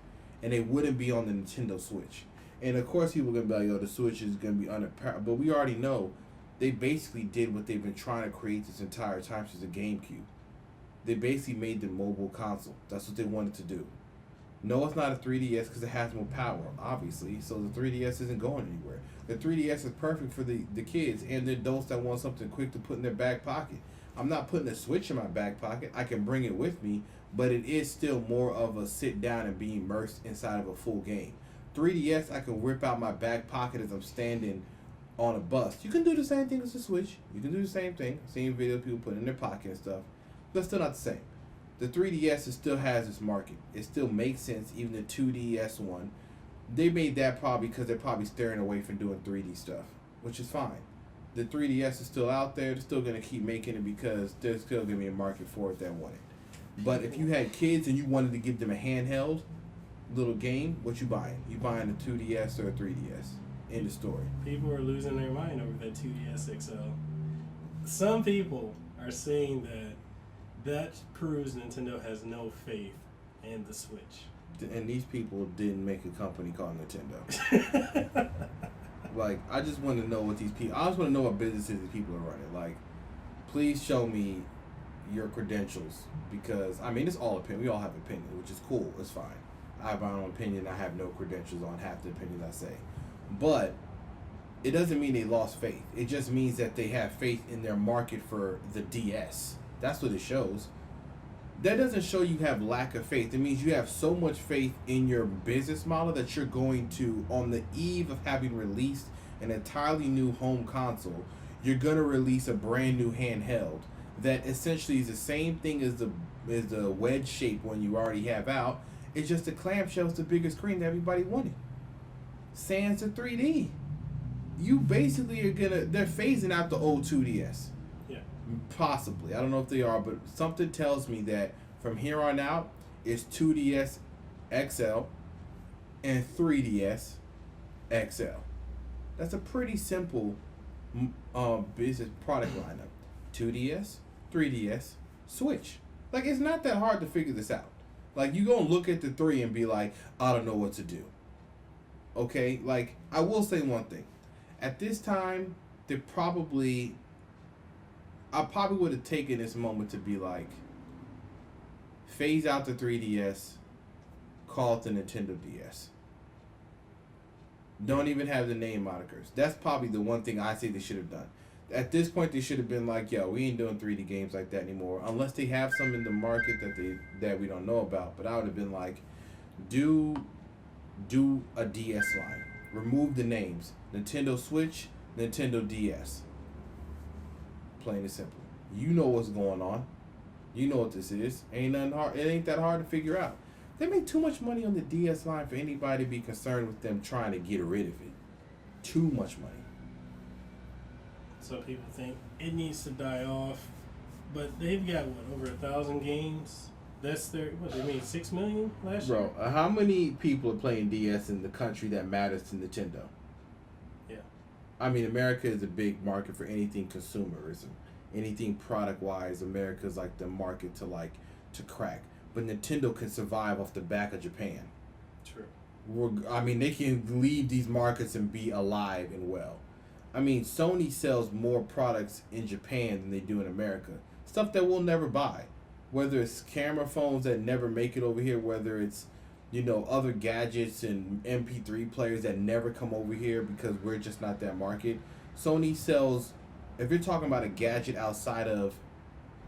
and they wouldn't be on the Nintendo Switch. And of course people are gonna be like, yo, the Switch is gonna be underpowered, but we already know they basically did what they've been trying to create this entire time since the GameCube. They basically made the mobile console. That's what they wanted to do. No, it's not a 3DS because it has more power, obviously. So the 3DS isn't going anywhere. The 3DS is perfect for the kids and the adults that want something quick to put in their back pocket. I'm not putting a Switch in my back pocket. I can bring it with me, but it is still more of a sit down and be immersed inside of a full game. 3DS, I can whip out my back pocket as I'm standing on a bus. You can do the same thing with the Switch. You can do the same thing. Same video people put in their pocket and stuff. But still not the same. The 3DS still has its market. It still makes sense. Even the 2DS one, they made that probably because they're probably staring away from doing 3D stuff, which is fine. The 3DS is still out there. They're still going to keep making it because there's still going to be a market for it that want it. But if you had kids and you wanted to give them a handheld little game, what you buying? You buying a 2DS or a 3DS? End of story. People are losing their mind over that 2DS XL. Some people are saying that proves Nintendo has no faith in the Switch. And these people didn't make a company called Nintendo. Like, I just want to know what these people... I just want to know what businesses these people are running. Like, please show me your credentials. Because, I mean, it's all opinion. We all have opinions, which is cool. It's fine. I have my own opinion. I have no credentials on half the opinions I say. But it doesn't mean they lost faith. It just means that they have faith in their market for the DS. That's what it shows. That doesn't show you have lack of faith. It means you have so much faith in your business model that you're going to, on the eve of having released an entirely new home console, you're going to release a brand new handheld that essentially is the same thing as the wedge shape one you already have out. It's just the clamshell's the bigger screen that everybody wanted. Sans the 3D. You basically they're phasing out the old 2DS. Possibly. I don't know if they are, but something tells me that from here on out, it's 2DS XL and 3DS XL. That's a pretty simple business product lineup. 2DS, 3DS, Switch. Like, it's not that hard to figure this out. Like, you gonna look at the 3 and be like, I don't know what to do. Okay? Like, I will say one thing. At this time, I probably would have taken this moment to be like, phase out the 3DS, call it the Nintendo DS. Don't even have the name monikers. That's probably the one thing I say they should have done. At this point, they should have been like, yo, we ain't doing 3D games like that anymore, unless they have some in the market that we don't know about. But I would have been like, do a DS line. Remove the names. Nintendo Switch, Nintendo DS. Plain and simple. You know what's going on. You know what this is. Ain't nothing hard. It ain't that hard to figure out. They make too much money on the DS line for anybody to be concerned with them trying to get rid of it. Too much money. So people think it needs to die off, but they've got over 1,000 games. That's they made 6 million last year. Bro, how many people are playing DS in the country that matters to Nintendo? Yeah. I mean, America is a big market for anything consumerism. Anything product-wise, America's like the market to crack. But Nintendo can survive off the back of Japan. True. I mean, they can leave these markets and be alive and well. I mean, Sony sells more products in Japan than they do in America. Stuff that we'll never buy. Whether it's camera phones that never make it over here, whether it's, other gadgets and MP3 players that never come over here because we're just not that market. Sony sells, if you're talking about a gadget outside of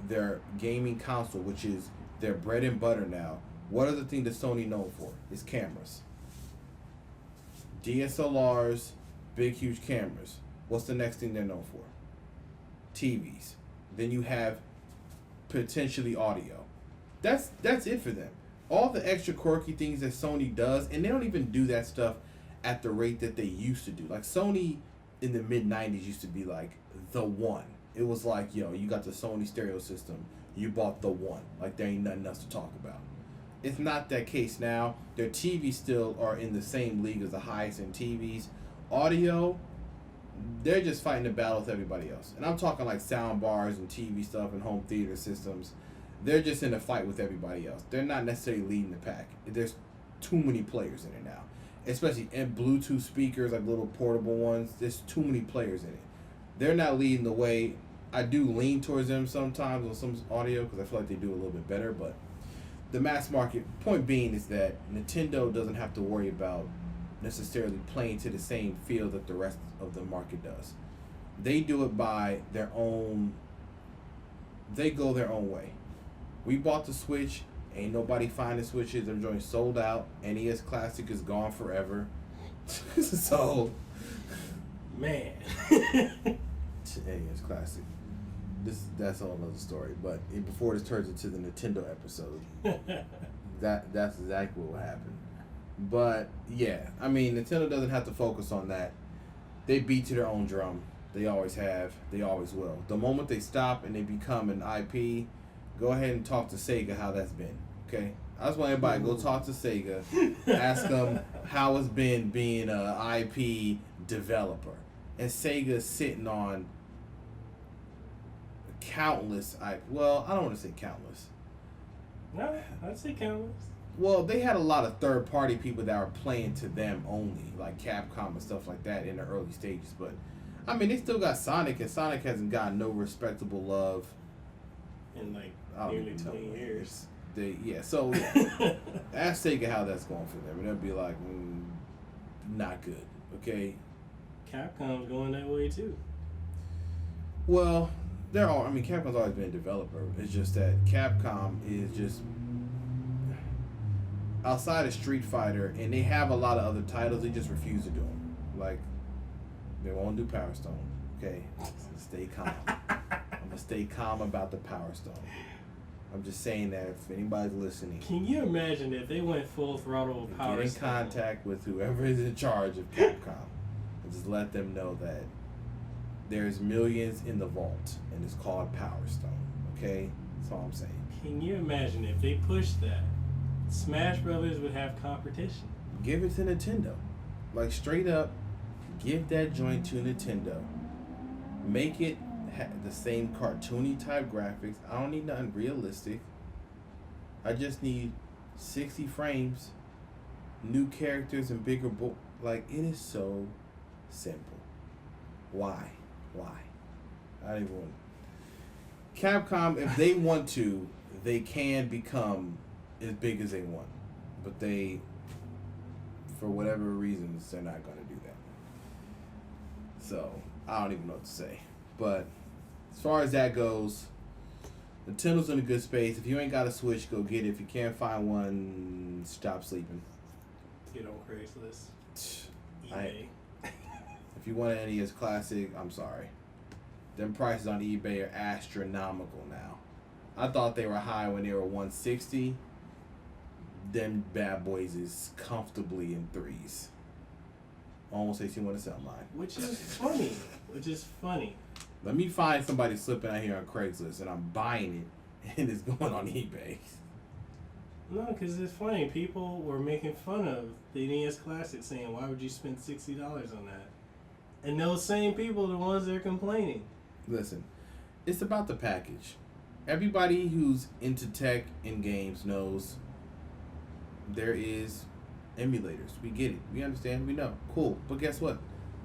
their gaming console, which is their bread and butter now, what are the things that Sony known for? It's cameras. DSLRs, big, huge cameras. What's the next thing they're known for? TVs. Then you have potentially audio. That's it for them. All the extra quirky things that Sony does, and they don't even do that stuff at the rate that they used to do. Like Sony in the mid-90s used to be like the one. It was like, you got the Sony stereo system. You bought the one. Like there ain't nothing else to talk about. It's not that case now. Their TVs still are in the same league as the highest end TVs. Audio, they're just fighting the battle with everybody else. And I'm talking like sound bars and TV stuff and home theater systems. They're just in a fight with everybody else. They're not necessarily leading the pack. There's too many players in it now. Especially in Bluetooth speakers, like little portable ones. There's too many players in it. They're not leading the way. I do lean towards them sometimes on some audio because I feel like they do a little bit better. But the mass market, point being is that Nintendo doesn't have to worry about necessarily playing to the same field that the rest of the market does. They do it by their own. They go their own way. We bought the Switch. Ain't nobody finding Switches. They're joint sold out. NES Classic is gone forever. So, man, NES Classic. That's a whole other story. But before this turns into the Nintendo episode, that's exactly what will happen. But yeah, I mean, Nintendo doesn't have to focus on that. They beat to their own drum. They always have. They always will. The moment they stop and they become an IP, go ahead and talk to Sega how that's been. Okay, I just want everybody to go talk to Sega, ask them how it's been being a IP developer, and Sega's sitting on countless IP. Well, I don't want to say countless. No, I'd say countless. Well, they had a lot of third-party people that were playing to them only, like Capcom and stuff like that in the early stages. But, I mean, they still got Sonic, and Sonic hasn't gotten no respectable love In like nearly 20 years. So ask Sega how that's going for them, and they'll be like, not good, okay? Capcom's going that way too. Well, Capcom's always been a developer. It's just that Capcom is just outside of Street Fighter, and they have a lot of other titles. They just refuse to do them. Like they won't do Power Stone. Okay, stay calm. I'm gonna stay calm about the Power Stone. I'm just saying that if anybody's listening, can you imagine if they went full throttle with Power get in Stone? contact with whoever is in charge of Capcom and just let them know that there's millions in the vault and it's called Power Stone. Okay, that's all I'm saying. Can you imagine if they pushed that? Smash Brothers would have competition. Give it to Nintendo, like straight up. Give that joint to Nintendo. Make it the same cartoony type graphics. I don't need nothing realistic. I just need 60 frames, new characters, and bigger like it is so simple. Why? I don't even want. Capcom, if they want to, they can become as big as they want, but they, for whatever reasons, they're not going to do that. So I don't even know what to say. But as far as that goes, Nintendo's in a good space. If you ain't got a Switch, go get it. If you can't find one, stop sleeping. Get on Craigslist. eBay. If you want an NES Classic, I'm sorry. Them prices on eBay are astronomical now. I thought they were high when they were $160. Them bad boys is comfortably in $3s. Almost makes you want to sell mine. Which is funny. Let me find somebody slipping out here on Craigslist and I'm buying it and it's going on eBay. No, because it's funny. People were making fun of the NES Classic saying, why would you spend $60 on that? And those same people are the ones that are complaining. Listen, it's about the package. Everybody who's into tech and games knows there is emulators. We get it. We understand. We know. Cool. But guess what?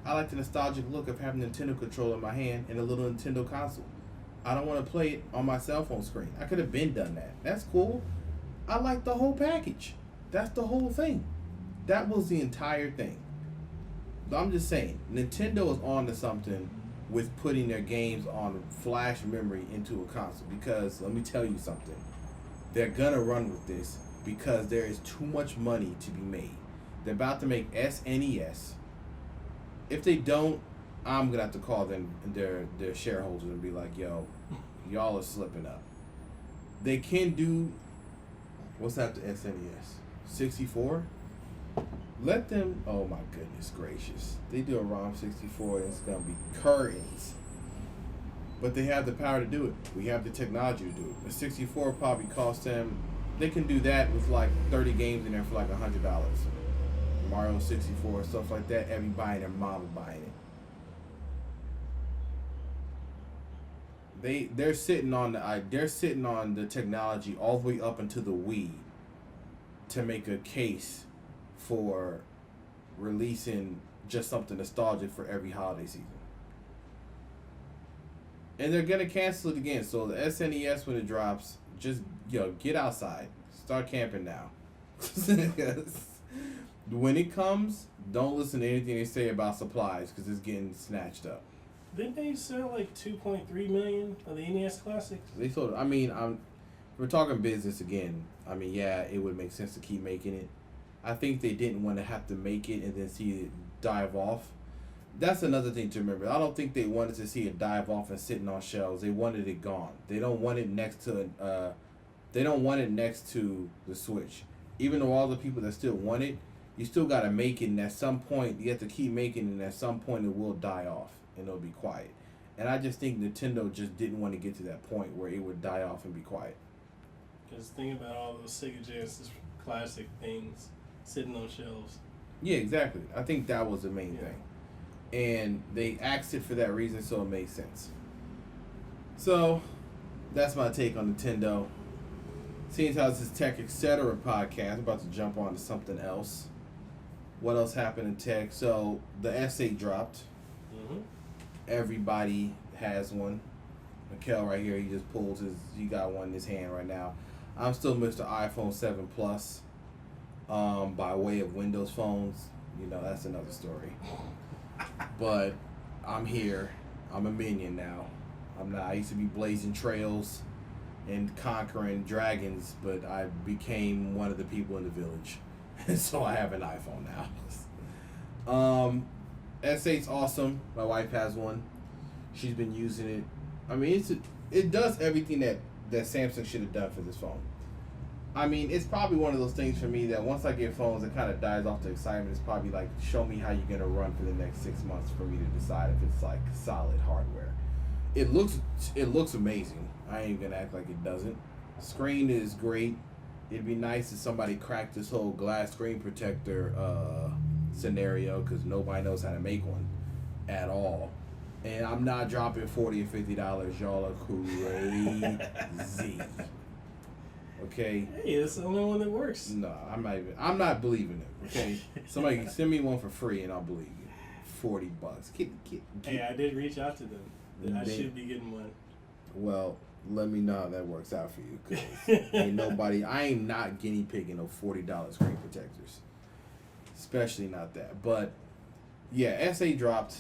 I like the nostalgic look of having a Nintendo controller in my hand and a little Nintendo console. I don't want to play it on my cell phone screen. I could have been done that. That's cool. I like the whole package. That's the whole thing. That was the entire thing. I'm just saying, Nintendo is on to something with putting their games on flash memory into a console. Because, let me tell you something. They're going to run with this because there is too much money to be made. They're about to make SNES. If they don't, I'm going to have to call them their shareholders and be like, yo, y'all are slipping up. They can do, what's after SNES? 64? Let them, oh my goodness gracious. They do a ROM 64 and it's going to be curtains. But they have the power to do it. We have the technology to do it. The 64 probably cost them, they can do that with like 30 games in there for like $100. Mario 64, stuff like that. Everybody and their mama buying it. They're sitting on the technology all the way up into the Wii to make a case for releasing just something nostalgic for every holiday season. And they're gonna cancel it again. So the SNES, when it drops, just get outside, start camping now. When it comes, don't listen to anything they say about supplies because it's getting snatched up. Didn't they sell like 2.3 million of the NES Classics? They sold. We're talking business again. I mean, yeah, it would make sense to keep making it. I think they didn't want to have to make it and then see it dive off. That's another thing to remember. I don't think they wanted to see it dive off and sitting on shelves. They wanted it gone. They don't want it next to. They don't want it next to the Switch. Even though all the people that still want it, you still gotta make it. And at some point, you have to keep making it. And at some point, it will die off and it'll be quiet. And I just think Nintendo just didn't want to get to that point where it would die off and be quiet. Because think about all those Sega Genesis classic things sitting on shelves. Yeah, exactly. I think that was the main thing. And they axed it for that reason, so it made sense. So, that's my take on Nintendo. Seeing how this is Tech Etc. podcast, I'm about to jump on to something else. What else happened in tech? So, the S8 dropped. Mm-hmm. Everybody has one. Mikkel right here, he got one in his hand right now. I'm still Mr. iPhone 7 Plus. By way of Windows phones. That's another story. But I'm here. I'm a minion now. I used to be blazing trails and conquering dragons, but I became one of the people in the village. And so I have an iPhone now. S8's awesome. My wife has one. She's been using it. I mean, it does everything that Samsung should have done for this phone. I mean, it's probably one of those things for me that once I get phones, it kind of dies off the excitement. It's probably like, show me how you're going to run for the next 6 months for me to decide if it's like solid hardware. It looks amazing. I ain't going to act like it doesn't. Screen is great. It'd be nice if somebody cracked this whole glass screen protector scenario because nobody knows how to make one at all. And I'm not dropping $40 or $50. Y'all are crazy. Okay. Hey, that's the only one that works. No, I'm not believing it. Okay. Somebody send me one for free and I'll believe you. $40. Hey, I did reach out to them. I should be getting one. Well, let me know how that works out for you, because I ain't not guinea pigging no $40 screen protectors, especially not that. But yeah, S8 dropped.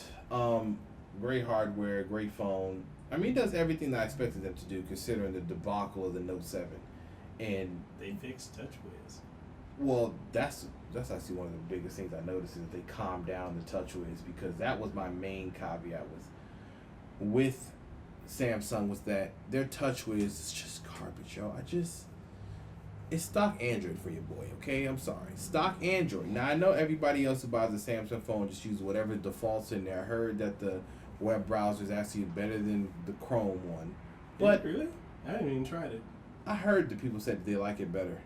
Great hardware, great phone. I mean, it does everything that I expected them to do, considering the debacle of the Note 7. And they fixed TouchWiz. Well, that's actually one of the biggest things I noticed is that they calmed down the TouchWiz, because that was my main caveat with Samsung, was that their TouchWiz is just garbage, yo. It's stock Android for your boy, okay? I'm sorry. Stock Android. Now, I know everybody else who buys a Samsung phone just uses whatever defaults in there. I heard that the web browser is actually better than the Chrome one. But really? I haven't even tried it. I heard that people said that they like it better.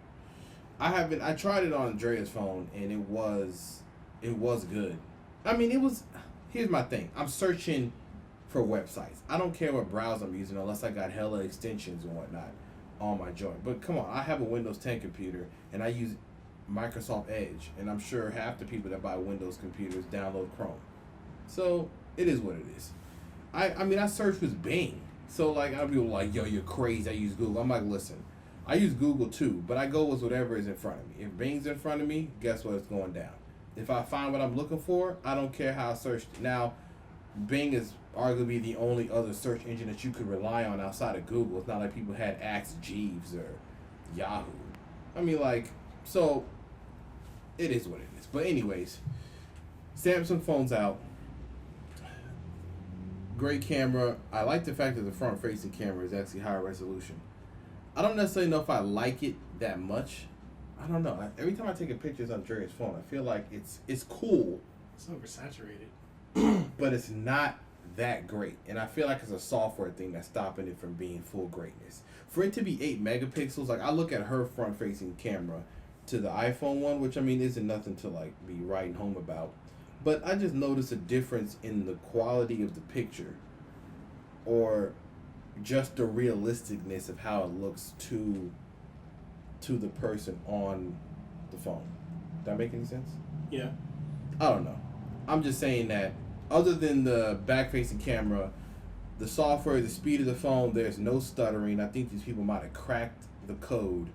I tried it on Andrea's phone, and it was good. I mean, here's my thing. I'm searching for websites. I don't care what browser I'm using unless I got hella extensions and whatnot on my joint. But come on, I have a Windows 10 computer, and I use Microsoft Edge, and I'm sure half the people that buy Windows computers download Chrome. So it is what it is. I mean, I searched with Bing. So, like, I'll be like, yo, you're crazy. I use Google. I'm like, listen, I use Google too, but I go with whatever is in front of me. If Bing's in front of me, guess what? It's going down. If I find what I'm looking for, I don't care how I search. Now, Bing is arguably the only other search engine that you could rely on outside of Google. It's not like people had Ask Jeeves or Yahoo. I mean, like, so it is what it is. But anyways, Samsung phone's out. Great camera. I like the fact that the front-facing camera is actually higher resolution. I don't necessarily know if I like it that much. I don't know. Every time I take a picture on Dre's phone, I feel like it's cool. It's oversaturated. But it's not that great. And I feel like it's a software thing that's stopping it from being full greatness. For it to be 8 megapixels, like I look at her front-facing camera to the iPhone one, which I mean isn't nothing to like be writing home about. But I just noticed a difference in the quality of the picture or just the realisticness of how it looks to the person on the phone. Does that make any sense? Yeah. I don't know. I'm just saying that other than the back-facing camera, the software, the speed of the phone, there's no stuttering. I think these people might have cracked the code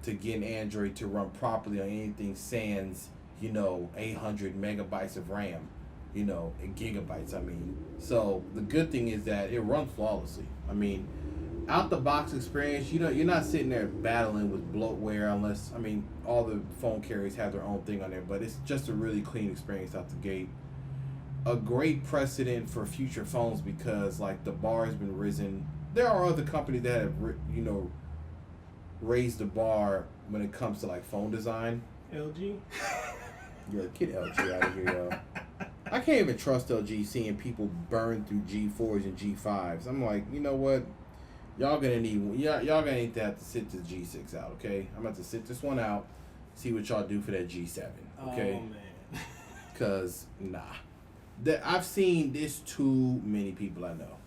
to get Android to run properly on anything sans 800 megabytes of RAM, and gigabytes, I mean. So the good thing is that it runs flawlessly. I mean, out the box experience, you're not sitting there battling with bloatware unless, I mean, all the phone carriers have their own thing on there, but it's just a really clean experience out the gate. A great precedent for future phones because, like, the bar has been risen. There are other companies that have, raised the bar when it comes to, like, phone design. LG? Yeah, get LG out of here, yo. I can't even trust LG seeing people burn through G4s and G5s. I'm like, you know what? Y'all gonna need to have to sit this G6 out, okay? I'm about to sit this one out, see what y'all do for that G7, okay? Oh, man. Cause I've seen this too many people I know.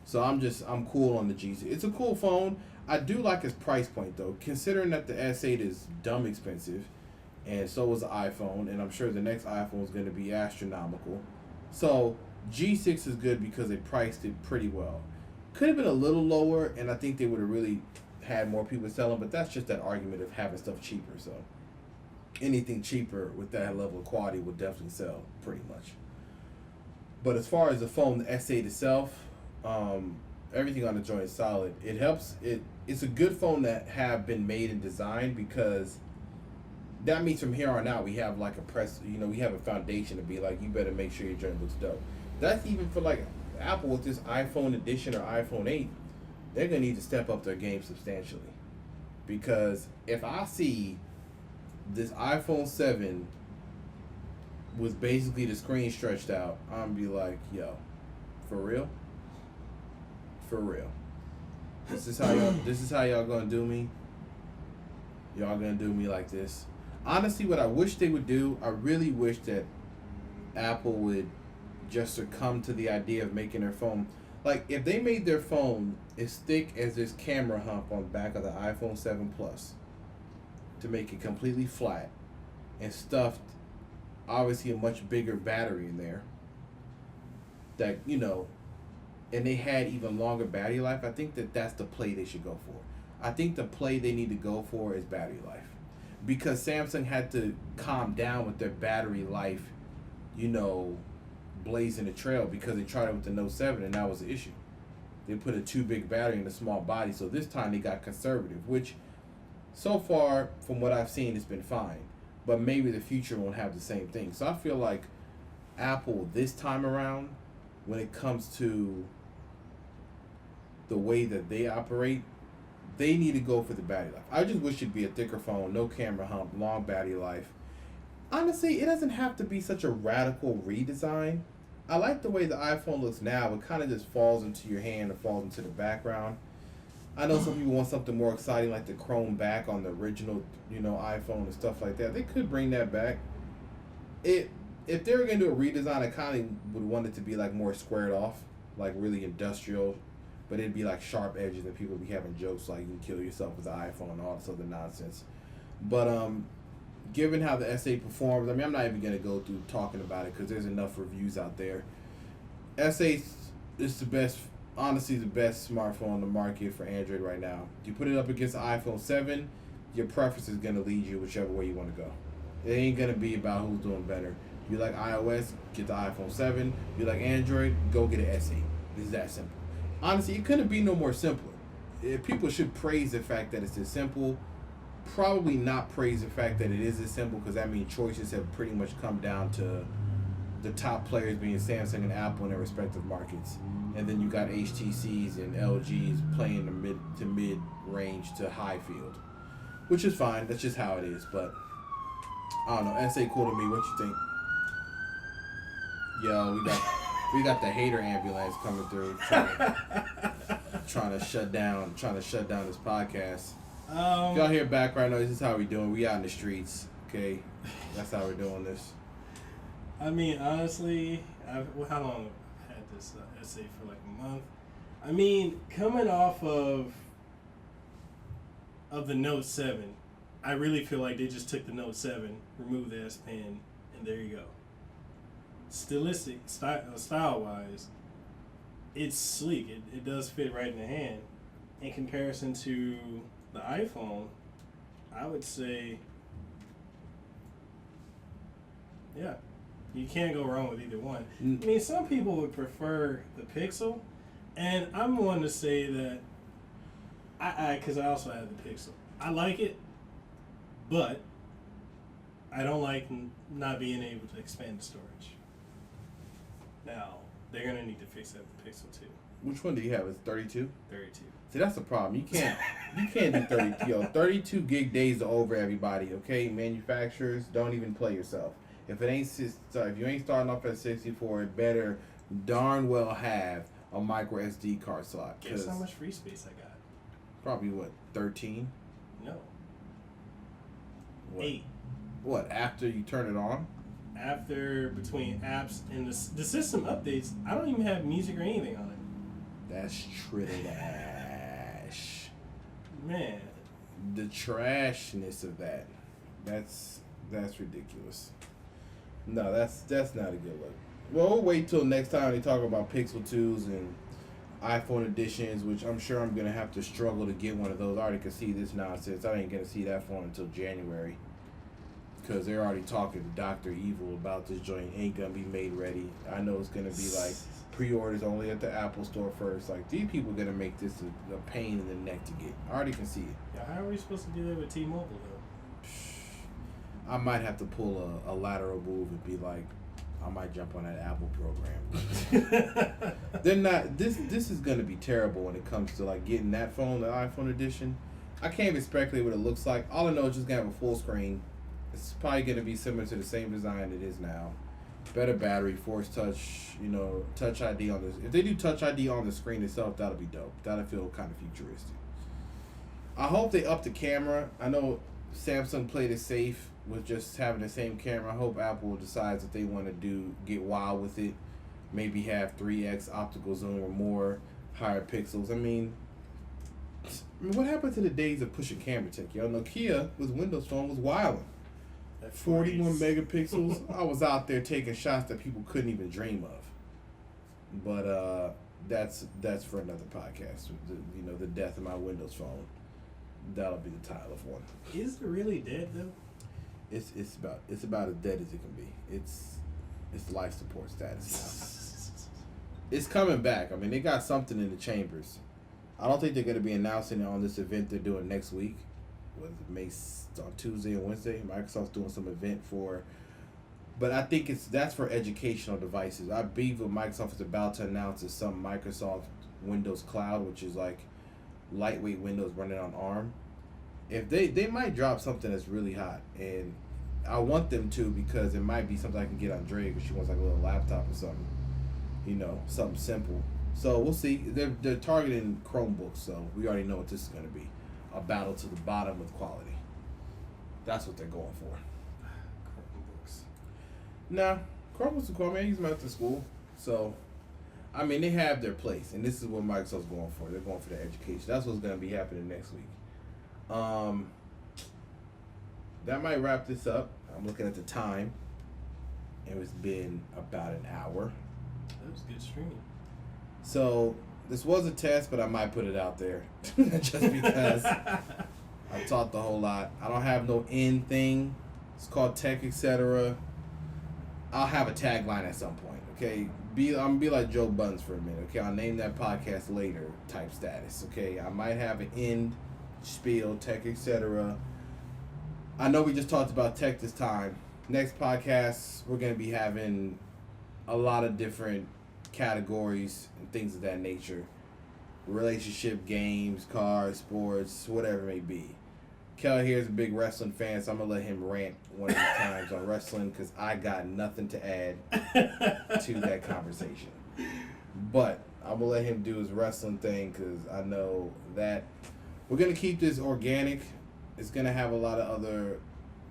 So I'm cool on the G6. It's a cool phone. I do like its price point though, considering that the S8 is dumb expensive. And so was the iPhone, and I'm sure the next iPhone is going to be astronomical. So G6 is good because they priced it pretty well. Could have been a little lower, and I think they would have really had more people selling, but that's just that argument of having stuff cheaper. So anything cheaper with that level of quality will definitely sell pretty much. But as far as the phone, the S8 itself, everything on the joint is solid. It helps. It's a good phone that have been made and designed because that means from here on out we have like we have a foundation to be like, you better make sure your joint looks dope. That's even for like Apple with this iPhone edition or iPhone 8, they're gonna need to step up their game substantially. Because if I see this iPhone 7 with basically the screen stretched out, I'm gonna be like, yo, for real? For real. This is how y'all gonna do me? Y'all gonna do me like this? Honestly, what I wish they would do, I really wish that Apple would just succumb to the idea of making their phone, like if they made their phone as thick as this camera hump on the back of the iPhone 7 Plus to make it completely flat and stuffed obviously a much bigger battery in there that, and they had even longer battery life, I think that's the play they should go for. I think the play they need to go for is battery life. Because Samsung had to calm down with their battery life, blazing the trail because they tried it with the Note 7 and that was the issue. They put a too big battery in a small body, so this time they got conservative, which so far from what I've seen it's been fine. But maybe the future won't have the same thing. So I feel like Apple this time around, when it comes to the way that they operate, they need to go for the battery life. I just wish it'd be a thicker phone, no camera hump, long battery life. Honestly, it doesn't have to be such a radical redesign. I like the way the iPhone looks now. It kind of just falls into your hand or falls into the background. I know some people want something more exciting like the chrome back on the original, iPhone and stuff like that. They could bring that back. If they were going to do a redesign, I kind of would want it to be like more squared off, like really industrial. But it'd be like sharp edges and people would be having jokes like you can kill yourself with the iPhone and all this other nonsense. But given how the SA performs, I mean, I'm not even going to go through talking about it because there's enough reviews out there. SA is the best, honestly, the best smartphone on the market for Android right now. You put it up against the iPhone 7, your preference is going to lead you whichever way you want to go. It ain't going to be about who's doing better. You like iOS, get the iPhone 7. You like Android, go get an SE. It's that simple. Honestly, it couldn't be no more simpler. People should praise the fact that it's this simple. Probably not praise the fact that it is this simple, because that means choices have pretty much come down to the top players being Samsung and Apple in their respective markets. And then you got HTCs and LGs playing the mid range to high field, which is fine. That's just how it is. But I don't know. SA cool to me. What you think? Yo, we got the hater ambulance coming through, trying to shut down this podcast. If y'all hear background noise, this is how we doing. We out in the streets, okay? That's how we're doing this. I mean, honestly, how long have I had this essay for like a month? I mean, coming off of the Note 7, I really feel like they just took the Note 7, removed the S Pen, and there you go. Style-wise, it's sleek. It does fit right in the hand. In comparison to the iPhone, I would say, yeah, you can't go wrong with either one. I mean, some people would prefer the Pixel, and I'm one to say that because I also have the Pixel. I like it, but I don't like not being able to expand the storage. Now, they're going to need to fix that with the Pixel too. Which one do you have? Is it 32? 32. See, that's the problem. You can't do 32. Yo, 32 gig days are over, everybody. Okay, manufacturers, don't even play yourself. If you ain't starting off at 64, it better darn well have a micro SD card slot. Guess how much free space I got? Probably what, 13? No. What? 8. What? After you turn it on? After between apps and the system updates, I don't even have music or anything on it. That's trash. Man. The trashness of that. That's ridiculous. No, that's not a good look. Well, we'll wait till next time they talk about Pixel 2s and iPhone editions, which I'm sure I'm going to have to struggle to get one of those. I already can see this nonsense. I ain't going to see that phone until January. Because they're already talking to Dr. Evil about this joint ain't going to be made ready. I know it's going to be like pre-orders only at the Apple store first. Like, these people are going to make this a pain in the neck to get. I already can see it. Yeah, how are we supposed to do that with T-Mobile, though? I might have to pull a lateral move and be like, I might jump on that Apple program. They're not. This is going to be terrible when it comes to like getting that phone, the iPhone edition. I can't even speculate what it looks like. All I know is just going to have a full screen. It's probably going to be similar to the same design it is now. Better battery, Force Touch, Touch ID on this. If they do Touch ID on the screen itself, that'll be dope. That'll feel kind of futuristic. I hope they up the camera. I know Samsung played it safe with just having the same camera. I hope Apple decides that they want to get wild with it. Maybe have 3x optical zoom or more, higher pixels. I mean, what happened to the days of pushing camera tech? Yo, Nokia with Windows Phone was wilding. 41 megapixels. I was out there taking shots that people couldn't even dream of. But that's for another podcast. The death of my Windows Phone. That'll be the title of one. Is it really dead though? It's about as dead as it can be. It's life support status now. It's coming back. I mean, they got something in the chambers. I don't think they're going to be announcing it on this event they're doing next week. On Tuesday and Wednesday. Microsoft's doing some event but I think that's for educational devices. I believe what Microsoft is about to announce is some Microsoft Windows Cloud, which is like lightweight Windows running on ARM. If they might drop something that's really hot, and I want them to, because it might be something I can get on Dre if she wants like a little laptop or something, something simple. So we'll see. They're targeting Chromebooks, so we already know what this is going to be, a battle to the bottom with quality. That's what they're going for. Chromebooks. Nah, Chromebooks are cool. I mean, I use them after school, so I mean they have their place, and this is what Microsoft's going for. They're going for the education. That's what's going to be happening next week. that might wrap this up. I'm looking at the time. It's been about an hour. That was good streaming. So this was a test, but I might put it out there just because I talked a whole lot. I don't have no end thing. It's called Tech, Etc. I'll have a tagline at some point. Okay, I'm gonna be like Joe Buttons for a minute. Okay, I'll name that podcast later. Type status. Okay, I might have an end spiel, Tech, Etc. I know we just talked about tech this time. Next podcast, we're gonna be having a lot of different categories and things of that nature. Relationship, games, cars, sports, whatever it may be. Kel here is a big wrestling fan, so I'm going to let him rant one of these times on wrestling because I got nothing to add to that conversation. But I'm going to let him do his wrestling thing because I know that we're going to keep this organic. It's going to have a lot of other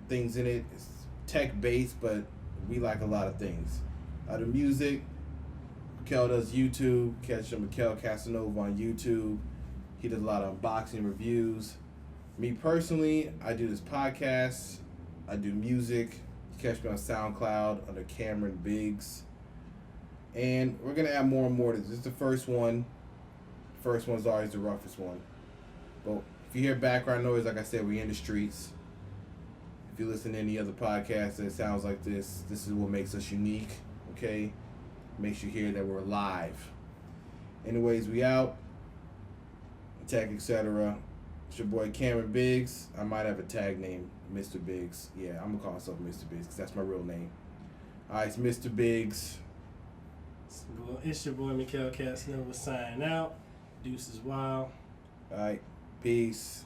things in it. It's tech-based, but we like a lot of things. The music, Kel does YouTube. Catch him with Kel Casanova on YouTube. He does a lot of unboxing reviews. Me personally, I do this podcast. I do music. You catch me on SoundCloud under Cameron Biggs. And we're going to add more and more to this. This is the first one. First one's always the roughest one. But if you hear background noise, like I said, we're in the streets. If you listen to any other podcast that sounds like this is what makes us unique, okay? Makes you hear that we're live. Anyways, we out. Tech, Etc. It's your boy Cameron Biggs. I might have a tag name, Mr. Biggs. Yeah, I'm going to call myself Mr. Biggs because that's my real name. All right, it's Mr. Biggs. It's your boy Mikael Casanova signing out. Deuces wild. All right, peace.